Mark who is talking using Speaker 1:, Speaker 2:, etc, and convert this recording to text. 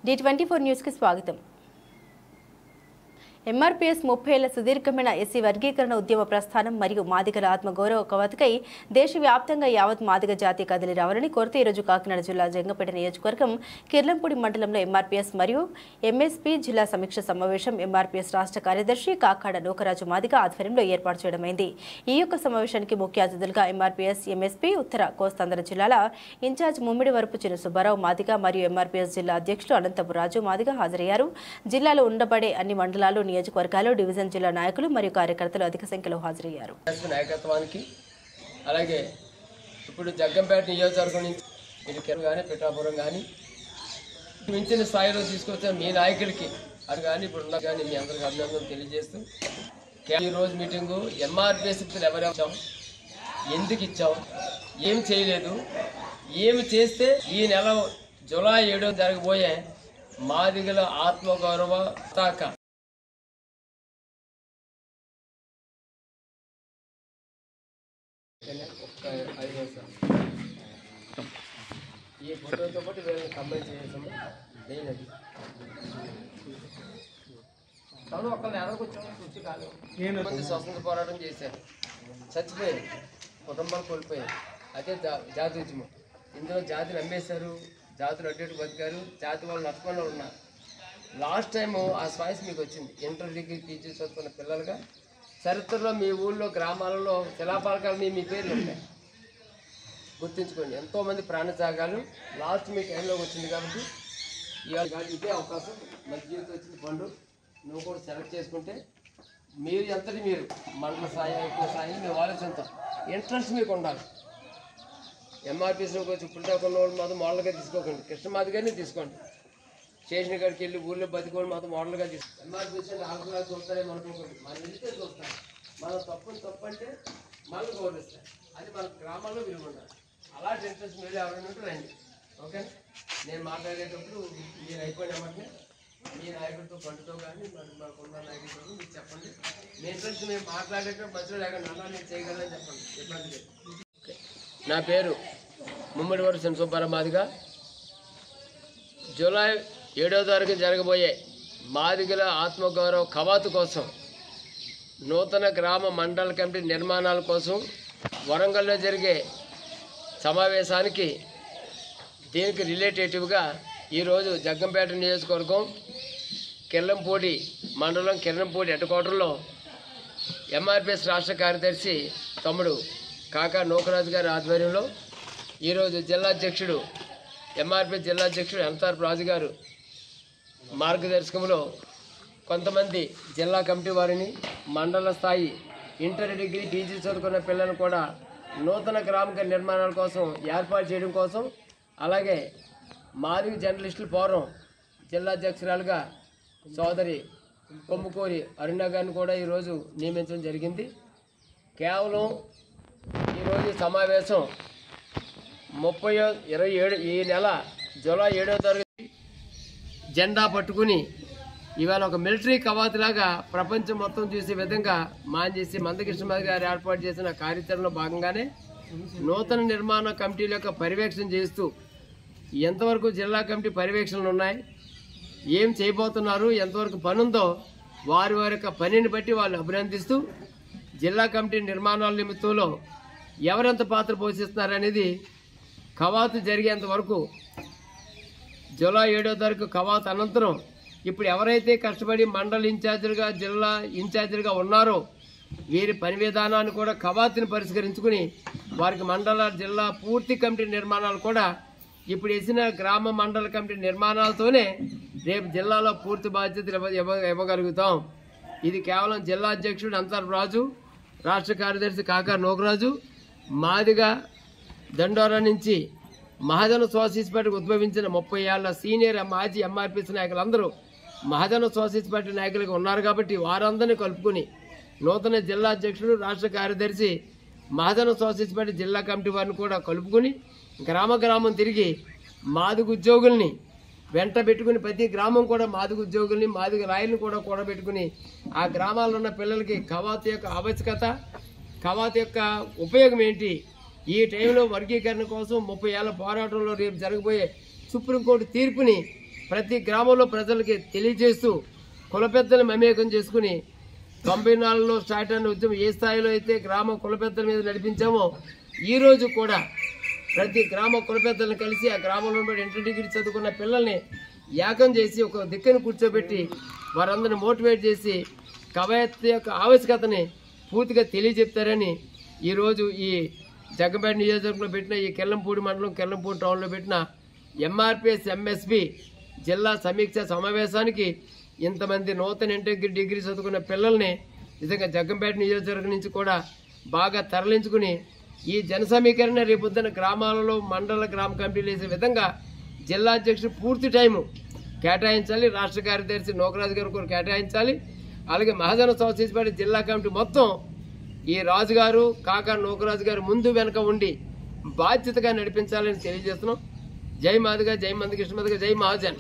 Speaker 1: D24 news కి స్వాగతం. MRPS 30 ఏళ్ల సుదీర్ఘమైన ఎస్సీ వర్గీకరణ ఉద్యమ ప్రస్థానం మరియు మాదిగల ఆత్మగౌరవ కవతకై దేశవ్యాప్తంగా యావత్ మాదిగ జాతి కదిలి రావాలని కోరుతూ ఈరోజు కాకినాడ జిల్లా జంగంపేట నియోజకవర్గం కిర్లంపూడి మండలంలో ఎంఆర్పీఎస్ మరియు ఎంఎస్పీ జిల్లా సమీక్ష సమావేశం ఎంఆర్పీఎస్ రాష్ట్ర కార్యదర్శి కాకాడ నూకరాజు మాదిగ ఆధ్వర్యంలో ఏర్పాటు చేయడమైంది. ఈ యొక్క సమావేశానికి ముఖ్య అతిథులుగా ఎంఆర్పీఎస్ ఎంఎస్పీ ఉత్తర కోస్తాంధ్ర జిల్లాల ఇన్ఛార్జ్ ముమ్మిడి వరపు చిన్న సుబ్బారావు మాదిగ మరియు ఎంఆర్పీఎస్ జిల్లా అధ్యక్షుడు అనంతపు రాజు మాదిగ హాజరయ్యారు. జిల్లాలో ఉండబడే అన్ని మండలాలు నియోజకవర్గాలు డివిజన్ జిల్లా నాయకులు మరియు కార్యకర్తలు అధిక సంఖ్యలో హాజరయ్యారు.
Speaker 2: నాయకత్వానికి అలాగే ఇప్పుడు జగ్గంపేట నియోజకవర్గం నుంచి ఇటుకెరు కానీ పిఠాపురం కానీ మించిన స్థాయిలో తీసుకొచ్చిన మీ నాయకులకి అది కానీ ఇప్పుడు ఉన్నా కానీ మీ అందరికి అభినందనలు తెలియజేస్తూ ఈరోజు మీటింగు ఎంఆర్పీఎస్ ఎవరు ఇచ్చాం, ఎందుకు ఇచ్చాం, ఏం చేయలేదు, ఏమి చేస్తే ఈ నెల జూలై 7వ జరగబోయే మాదిగల ఆత్మగౌరవ పతాక ఈ ఫోటోతో పాటు వీళ్ళని కంబైన్ చేసాము. లేనది తను ఒకళ్ళని ఎదగొచ్చాము చూసి కాదు. మంది స్వతంత్ర పోరాటం చేశారు, చచ్చిపోయారు, కుటుంబాలు కోల్పోయారు. అదే జాతి ఉద్యమం. ఇందులో జాతిని అమ్మేశారు, జాతులు అడ్డేటు బతికారు, జాతి వాళ్ళు నష్టంలో ఉన్నారు. లాస్ట్ టైము ఆ స్పాయిస్ మీకు వచ్చింది. ఇంటర్ డిగ్రీ పీజీ చదువుతున్న పిల్లలుగా చరిత్రలో మీ ఊళ్ళో గ్రామాలలో శిలాపాలకాలు మీ పేర్లు ఉంటాయి, గుర్తుంచుకోండి. ఎంతోమంది ప్రాణత్యాగాలు లాస్ట్ మీ టైంలోకి వచ్చింది. కాబట్టి ఇవాళ ఇదే అవకాశం, మంచి జీవితం వచ్చింది. పండు నువ్వు కూడా సెలెక్ట్ చేసుకుంటే మీరు ఎంతటి మీరు మండల స్థాయి ఎక్కువ స్థాయి మేము ఆలోచిస్తాం. ఇంట్రెస్ట్ మీకు ఉండాలి. ఎంఆర్పీఎస్లోకి వచ్చి ఇప్పుడు ఉన్న వాళ్ళు మాత్రం మోడల్గా తీసుకోకండి, కృష్ణమాది గారిని తీసుకోండి. స్టేషన్ కాడికి వెళ్ళి ఊళ్ళో బతికోండి మాత్రం మోడల్గా తీసుకోండి. ఎంఆర్పీఎస్ అంటే ఆకులా చూస్తారేమో అనుకోకండి, మనం వెళ్తే చూస్తాం. మనం తప్పు అంటే మనం గౌరవిస్తాం. అది మన గ్రామాల్లో విలువ ఉండాలి. అలాంటి ఇంట్రెస్ట్ మీరు ఎవరైనా ఉంటే రండి. ఓకే, నేను మాట్లాడేటప్పుడు మీరు అయిపోయినామంటే మీ నాయకుడితో పండుతో కానీ మరి మాకున్న నాయకుడితో మీరు చెప్పండి. మీ ఇంట్రెస్ట్ మేము మాట్లాడేటప్పుడు మధ్యలో లేకుండా అలా నేను చేయగలని చెప్పండి. ఇబ్బంది. నా పేరు ముమ్మిడి వరపు చిన్న సుబ్బారావు మాదిగ. జూలై 7వ తారీఖు జరగబోయే మాదిగల ఆత్మగౌరవ కవాతు కోసం, నూతన గ్రామ మండల కమిటీ నిర్మాణాల కోసం వరంగల్లో జరిగే సమావేశానికి దీనికి రిలేటేటివ్గా ఈరోజు జగ్గంపేట నియోజకవర్గం కిర్లంపూడి మండలం కిర్లంపూడి హెడ్ క్వార్టర్లో ఎంఆర్పీఎస్ రాష్ట్ర కార్యదర్శి తమ్ముడు కాకా నూకరాజు గారి ఆధ్వర్యంలో ఈరోజు జిల్లా అధ్యక్షుడు ఎంఆర్పీఎస్ జిల్లా అధ్యక్షుడు అనంతపు రాజు గారు మార్గదర్శకంలో కొంతమంది జిల్లా కమిటీ వారిని, మండల స్థాయి ఇంటర్ డిగ్రీ పీజీ చదువుకున్న పిల్లలను కూడా నూతన గ్రామిక నిర్మాణాల కోసం ఏర్పాటు చేయడం కోసం, అలాగే మాదిగ జర్నలిస్టుల ఫోరం జిల్లా అధ్యక్షురాలుగా సోదరి కొమ్ముకూరి అరుణ గారిని కూడా ఈరోజు నియమించడం జరిగింది. కేవలం ఈరోజు సమావేశం 27 ఈ నెల జూలై 7వ తారీఖు జెండా పట్టుకుని ఇవాళ ఒక మిలిటరీ కవాతులాగా ప్రపంచం మొత్తం చూసే విధంగా మాంజేసి మందకృష్ణమాది గారు ఏర్పాటు చేసిన కార్యాచరణలో భాగంగానే నూతన నిర్మాణ కమిటీల యొక్క పర్యవేక్షణ చేస్తూ ఎంతవరకు జిల్లా కమిటీ పర్యవేక్షణలు ఉన్నాయి, ఏం చేయబోతున్నారు, ఎంతవరకు పని ఉందో వారి యొక్క పనిని బట్టి వాళ్ళు అభినందిస్తూ జిల్లా కమిటీ నిర్మాణాల నిమిత్తంలో ఎవరెంత పాత్ర పోషిస్తున్నారనేది కవాతు జరిగేంత వరకు జూలై 7వ తారీఖు కవాతు అనంతరం ఇప్పుడు ఎవరైతే కష్టపడి మండల ఇన్ఛార్జీలుగా జిల్లా ఇన్ఛార్జీలుగా ఉన్నారో వీరి పని విధానాన్ని కూడా కవాతుని పరిష్కరించుకుని వారికి మండల జిల్లా పూర్తి కమిటీ నిర్మాణాలు కూడా ఇప్పుడు వేసిన గ్రామ మండల కమిటీ నిర్మాణాలతోనే రేపు జిల్లాలో పూర్తి బాధ్యతలు ఇవ్వగలుగుతాం. ఇది కేవలం జిల్లా అధ్యక్షుడు అనంతపు రాజు, రాష్ట్ర కార్యదర్శి కాకా నూకరాజు, మాదిగ దండోరా నుంచి మహాజన సోషలిస్ట్ పార్టీకి ఉద్భవించిన 30 ఏళ్ల సీనియర్ మాజీ ఎంఆర్పీఎస్ నాయకులందరూ మహాజన సోషలిస్ట్ పార్టీ నాయకులుగా ఉన్నారు. కాబట్టి వారందరినీ కలుపుకుని నూతన జిల్లా అధ్యక్షుడు, రాష్ట్ర కార్యదర్శి, మహాజన సోషలిస్ట్ పార్టీ జిల్లా కమిటీ వారిని కూడా కలుపుకుని గ్రామం తిరిగి మాదిగ ఉద్యోగుల్ని వెంట పెట్టుకుని ప్రతి గ్రామం కూడా మాదిగ ఉద్యోగుల్ని, మాదిగ రాయల్ని కూడా కూడబెట్టుకుని ఆ గ్రామాల్లో ఉన్న పిల్లలకి కవాతు యొక్క ఆవశ్యకత, కవాతు యొక్క ఉపయోగం ఏంటి, ఈ టైంలో వర్గీకరణ కోసం 30 ఏళ్ల పోరాటంలో రేపు జరగబోయే సుప్రీంకోర్టు తీర్పుని ప్రతి గ్రామంలో ప్రజలకి తెలియజేస్తూ కుల పెద్దలు మమేకం చేసుకుని 94లో స్టార్ట్ అయిన ఉద్యమం ఏ స్థాయిలో అయితే గ్రామ కుల పెద్దల మీద నడిపించామో ఈ రోజు కూడా ప్రతి గ్రామ కుల పెద్దలను కలిసి ఆ గ్రామంలో ఇంటర్ డిగ్రీ చదువుకున్న పిల్లల్ని ఏకం చేసి ఒక దిక్కును కూర్చోబెట్టి వారందరిని మోటివేట్ చేసి కవాయత్ యొక్క ఆవశ్యకతని పూర్తిగా తెలియజెప్తారని ఈరోజు ఈ జగ్గంపేట నియోజకవర్గంలో పెట్టిన ఈ కెల్లంపూడి మండలం కెల్లంపూడి టౌన్లో పెట్టిన ఎంఆర్పిఎస్ ఎంఎస్పి జిల్లా సమీక్ష సమావేశానికి ఇంతమంది నూతన ఇంటర్ డిగ్రీ చదువుకున్న పిల్లల్ని నిజంగా జగ్గంపేట నియోజకవర్గం నుంచి కూడా బాగా తరలించుకుని ఈ జన సమీకరణ రేపొద్దున గ్రామాలలో మండల గ్రామ కమిటీలు వేసే విధంగా జిల్లా అధ్యక్షుడు పూర్తి టైము కేటాయించాలి, రాష్ట్ర కార్యదర్శి నోకరాజు గారు కూడా కేటాయించాలి. అలాగే మహాజన సొసైటీ జిల్లా కమిటీ మొత్తం ఈ రాజుగారు కాకా నోకరాజు గారు ముందు వెనక ఉండి బాధ్యతగా నడిపించాలని తెలియజేస్తున్నాం. జై మాదిగ, జై మందకృష్ణ మాదిగ, జై మహాజన్.